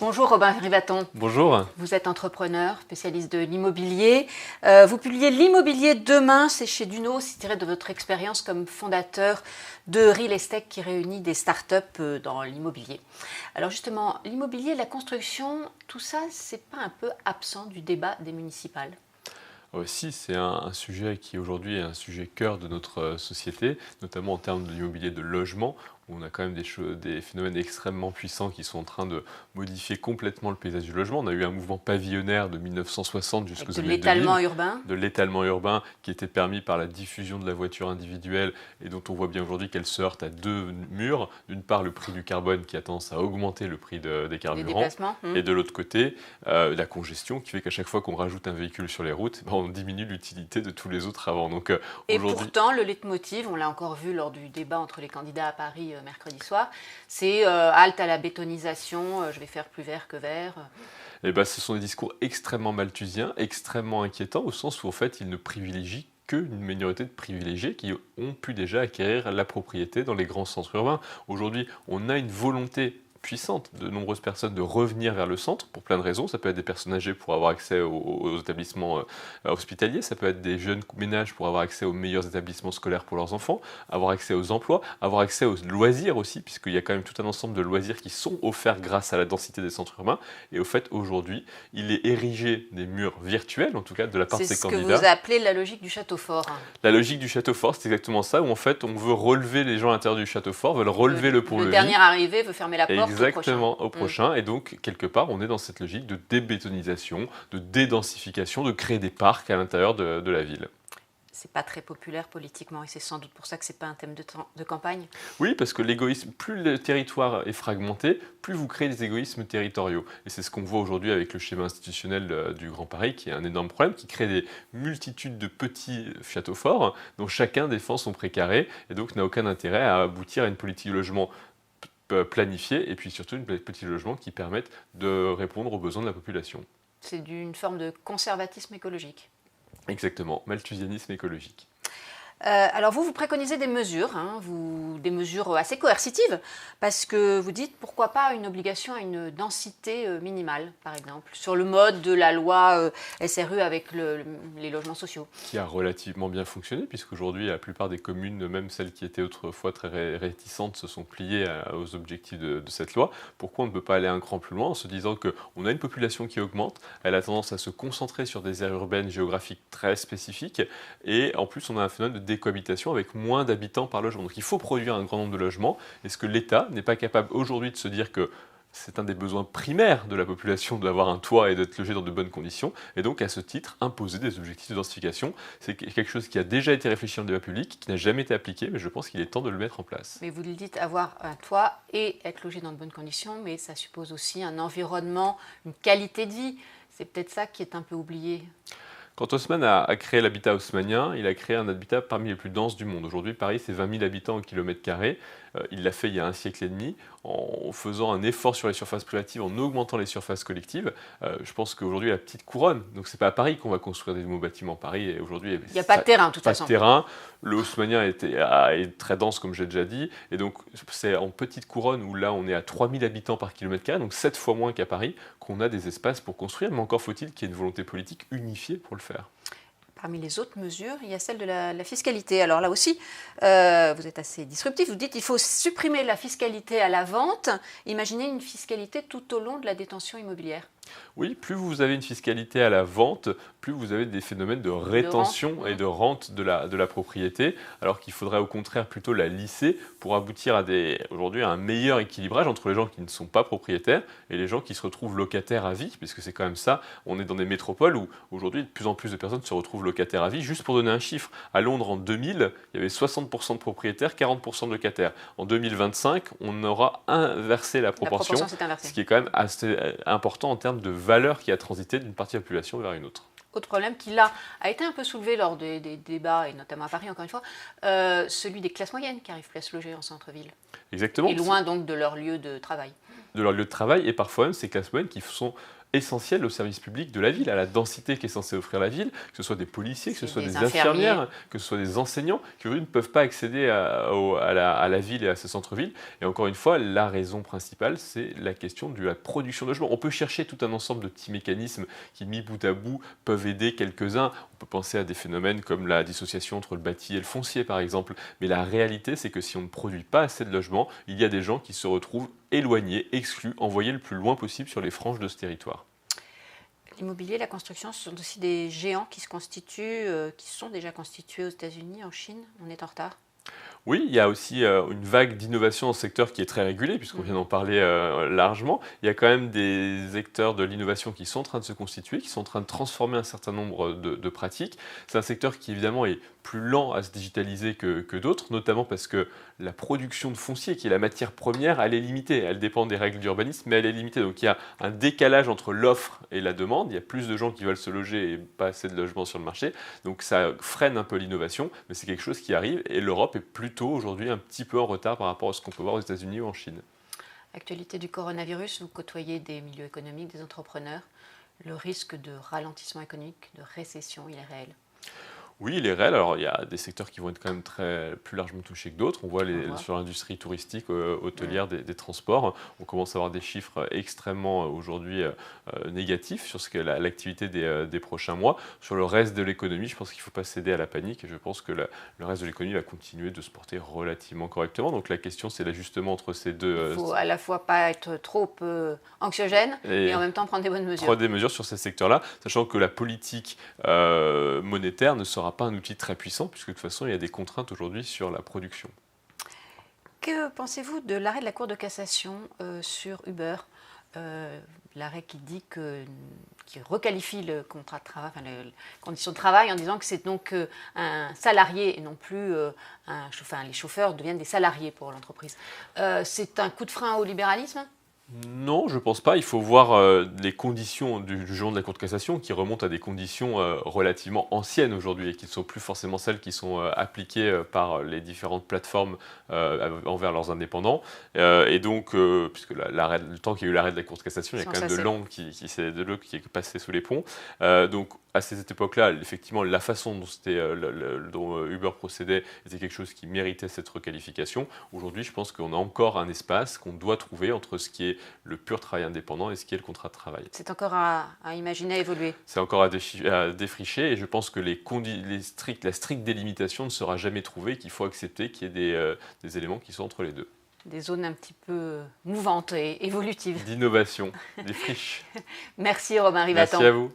Bonjour Robin Rivaton. Bonjour. Vous êtes entrepreneur, spécialiste de l'immobilier. Vous publiez L'immobilier demain, c'est chez Duno, c'est tiré de votre expérience comme fondateur de Real Estate qui réunit des startups dans l'immobilier. Alors justement, l'immobilier, la construction, tout ça, c'est pas un peu absent du débat des municipales ? Si, c'est un sujet qui aujourd'hui est un sujet cœur de notre société, notamment en termes de l'immobilier de logement, où on a quand même des phénomènes extrêmement puissants qui sont en train de modifier complètement le paysage du logement. On a eu un mouvement pavillonnaire de 1960 jusqu'aux années 2000. De l'étalement urbain. De l'étalement urbain qui était permis par la diffusion de la voiture individuelle et dont on voit bien aujourd'hui qu'elle se heurte à deux murs. D'une part, le prix du carbone qui a tendance à augmenter le prix des carburants. Et de l'autre côté, la congestion qui fait qu'à chaque fois qu'on rajoute un véhicule sur les routes, on diminue l'utilité de tous les autres avant. Donc, et pourtant, le leitmotiv, on l'a encore vu lors du débat entre les candidats à Paris mercredi soir, c'est halte à la bétonisation, je vais faire plus vert que vert. Eh ben, ce sont des discours extrêmement malthusiens, extrêmement inquiétants, au sens où en fait, ils ne privilégient qu'une minorité de privilégiés qui ont pu déjà acquérir la propriété dans les grands centres urbains. Aujourd'hui, on a une volonté puissante de nombreuses personnes de revenir vers le centre pour plein de raisons. Ça peut être des personnes âgées pour avoir accès aux établissements hospitaliers, ça peut être des jeunes ménages pour avoir accès aux meilleurs établissements scolaires pour leurs enfants, avoir accès aux emplois, avoir accès aux loisirs aussi, puisqu'il y a quand même tout un ensemble de loisirs qui sont offerts grâce à la densité des centres urbains. Et au fait, aujourd'hui, il est érigé des murs virtuels, en tout cas de la part de ces candidats. C'est ce que vous appelez la logique du château fort. La logique du château fort, c'est exactement ça, où en fait, on veut relever les gens à l'intérieur du château fort, veulent relever le pont-levis. Le dernier arrivé veut fermer la porte. Exactement, au prochain. Et donc, quelque part, on est dans cette logique de débétonisation, de dédensification, de créer des parcs à l'intérieur de la ville. C'est pas très populaire politiquement et c'est sans doute pour ça que c'est pas un thème de campagne. Oui, parce que l'égoïsme, plus le territoire est fragmenté, plus vous créez des égoïsmes territoriaux. Et c'est ce qu'on voit aujourd'hui avec le schéma institutionnel du Grand Paris, qui est un énorme problème, qui crée des multitudes de petits châteaux forts, dont chacun défend son précaré, et donc n'a aucun intérêt à aboutir à une politique de logement planifiée, et puis surtout une politique de logement qui permette de répondre aux besoins de la population. C'est une forme de conservatisme écologique. Exactement, malthusianisme écologique. Alors vous préconisez des mesures, des mesures assez coercitives, parce que vous dites pourquoi pas une obligation à une densité minimale, par exemple, sur le mode de la loi SRU avec les logements sociaux. Qui a relativement bien fonctionné, puisqu'aujourd'hui la plupart des communes, même celles qui étaient autrefois très réticentes, se sont pliées aux objectifs de cette loi. Pourquoi on ne peut pas aller un cran plus loin en se disant qu'on a une population qui augmente, elle a tendance à se concentrer sur des aires urbaines géographiques très spécifiques, et en plus on a un phénomène de décohabitation avec moins d'habitants par logement. Donc il faut produire un grand nombre de logements. Est-ce que l'État n'est pas capable aujourd'hui de se dire que c'est un des besoins primaires de la population d'avoir un toit et d'être logé dans de bonnes conditions, et donc à ce titre imposer des objectifs de densification? C'est quelque chose qui a déjà été réfléchi dans le débat public, qui n'a jamais été appliqué, mais je pense qu'il est temps de le mettre en place. Mais vous le dites, avoir un toit et être logé dans de bonnes conditions, mais ça suppose aussi un environnement, une qualité de vie. C'est peut-être ça qui est un peu oublié. Quand Haussmann a créé l'habitat haussmannien, il a créé un habitat parmi les plus denses du monde. Aujourd'hui, Paris, c'est 20 000 habitants au kilomètre carré. Il l'a fait il y a un siècle et demi, en faisant un effort sur les surfaces privatives, en augmentant les surfaces collectives. Je pense qu'aujourd'hui, la petite couronne, donc c'est pas à Paris qu'on va construire des nouveaux bâtiments. Paris, et aujourd'hui, il n'y a pas de terrain, de toute façon. Pas de terrain. Le haussmannien est très dense, comme j'ai déjà dit. Et donc, c'est en petite couronne, où là, on est à 3 000 habitants par kilomètre carré, donc 7 fois moins qu'à Paris, qu'on a des espaces pour construire. Mais encore faut-il qu'il y ait une volonté politique unifiée pour le faire. Parmi les autres mesures, il y a celle de la fiscalité. Alors là aussi, vous êtes assez disruptif. Vous dites qu'il faut supprimer la fiscalité à la vente. Imaginez une fiscalité tout au long de la détention immobilière. Oui, plus vous avez une fiscalité à la vente, plus vous avez des phénomènes de rétention et de rente de la propriété, alors qu'il faudrait au contraire plutôt la lisser pour aboutir aujourd'hui à un meilleur équilibrage entre les gens qui ne sont pas propriétaires et les gens qui se retrouvent locataires à vie, puisque c'est quand même ça, on est dans des métropoles où aujourd'hui de plus en plus de personnes se retrouvent locataires à vie. Juste pour donner un chiffre, à Londres en 2000, il y avait 60% de propriétaires, 40% de locataires. En 2025, on aura inversé la proportion, ce qui est quand même assez important en termes de valeur qui a transité d'une partie de la population vers une autre. Autre problème qui là a été un peu soulevé lors des débats, et notamment à Paris encore une fois, celui des classes moyennes qui n'arrivent plus à se loger en centre-ville. Exactement. Et loin donc de leur lieu de travail. De leur lieu de travail, et parfois même ces classes moyennes qui sont essentiels au service public de la ville, à la densité qu'est censée offrir la ville, que ce soit des policiers, que ce soit des infirmiers. infirmières, que ce soit des enseignants, qui aujourd'hui ne peuvent pas accéder à la ville et à ce centre-ville. Et encore une fois, la raison principale, c'est la question de la production de logements. On peut chercher tout un ensemble de petits mécanismes qui, mis bout à bout, peuvent aider quelques-uns. On peut penser à des phénomènes comme la dissociation entre le bâti et le foncier, par exemple. Mais la réalité, c'est que si on ne produit pas assez de logements, il y a des gens qui se retrouvent éloignés, exclus, envoyés le plus loin possible sur les franges de ce territoire. L'immobilier, la construction, ce sont aussi des géants qui se constituent, qui sont déjà constitués aux États-Unis, en Chine. On est en retard. Oui, il y a aussi une vague d'innovation dans ce secteur qui est très régulé, puisqu'on vient d'en parler largement. Il y a quand même des acteurs de l'innovation qui sont en train de se constituer, qui sont en train de transformer un certain nombre de pratiques. C'est un secteur qui, évidemment, est plus lent à se digitaliser que d'autres, notamment parce que la production de foncier, qui est la matière première, elle est limitée. Elle dépend des règles d'urbanisme, mais elle est limitée. Donc il y a un décalage entre l'offre et la demande. Il y a plus de gens qui veulent se loger et pas assez de logements sur le marché. Donc ça freine un peu l'innovation, mais c'est quelque chose qui arrive. Et l'Europe est plutôt aujourd'hui un petit peu en retard par rapport à ce qu'on peut voir aux États-Unis ou en Chine. Actualité du coronavirus, vous côtoyez des milieux économiques, des entrepreneurs. Le risque de ralentissement économique, de récession, il est réel. Oui, il est réel. Alors, il y a des secteurs qui vont être quand même plus largement touchés que d'autres. On voit sur l'industrie touristique, hôtelière, des transports. On commence à avoir des chiffres extrêmement aujourd'hui négatifs sur l'activité des prochains mois. Sur le reste de l'économie, je pense qu'il ne faut pas céder à la panique. Et je pense que le reste de l'économie va continuer de se porter relativement correctement. Donc, la question, c'est l'ajustement entre ces deux. Il ne faut à la fois pas être trop anxiogène et en même temps prendre des bonnes mesures. Prendre des mesures sur ces secteurs-là, sachant que la politique monétaire ne sera pas un outil très puissant, puisque de toute façon, il y a des contraintes aujourd'hui sur la production. Que pensez-vous de l'arrêt de la Cour de cassation sur Uber, l'arrêt qui requalifie le contrat de travail, enfin, les conditions de travail, en disant que c'est donc un salarié et non plus les chauffeurs deviennent des salariés pour l'entreprise. C'est un coup de frein au libéralisme ? Non, je ne pense pas. Il faut voir les conditions du jugement de la Cour de cassation qui remontent à des conditions relativement anciennes aujourd'hui et qui ne sont plus forcément celles qui sont appliquées par les différentes plateformes envers leurs indépendants. Et donc, puisque le temps qu'il y a eu l'arrêt de la Cour de cassation, il y a quand même de l'eau qui est passée sous les ponts. Donc, à cette époque-là, effectivement, la façon dont Uber procédait était quelque chose qui méritait cette requalification. Aujourd'hui, je pense qu'on a encore un espace qu'on doit trouver entre ce qui est le pur travail indépendant et ce qui est le contrat de travail. C'est encore à imaginer, à évoluer. C'est encore à défricher et je pense que la stricte délimitation ne sera jamais trouvée, qu'il faut accepter qu'il y ait des éléments qui sont entre les deux. Des zones un petit peu mouvantes et évolutives. D'innovation, des friches. Merci Robin Rivatan. Merci à vous.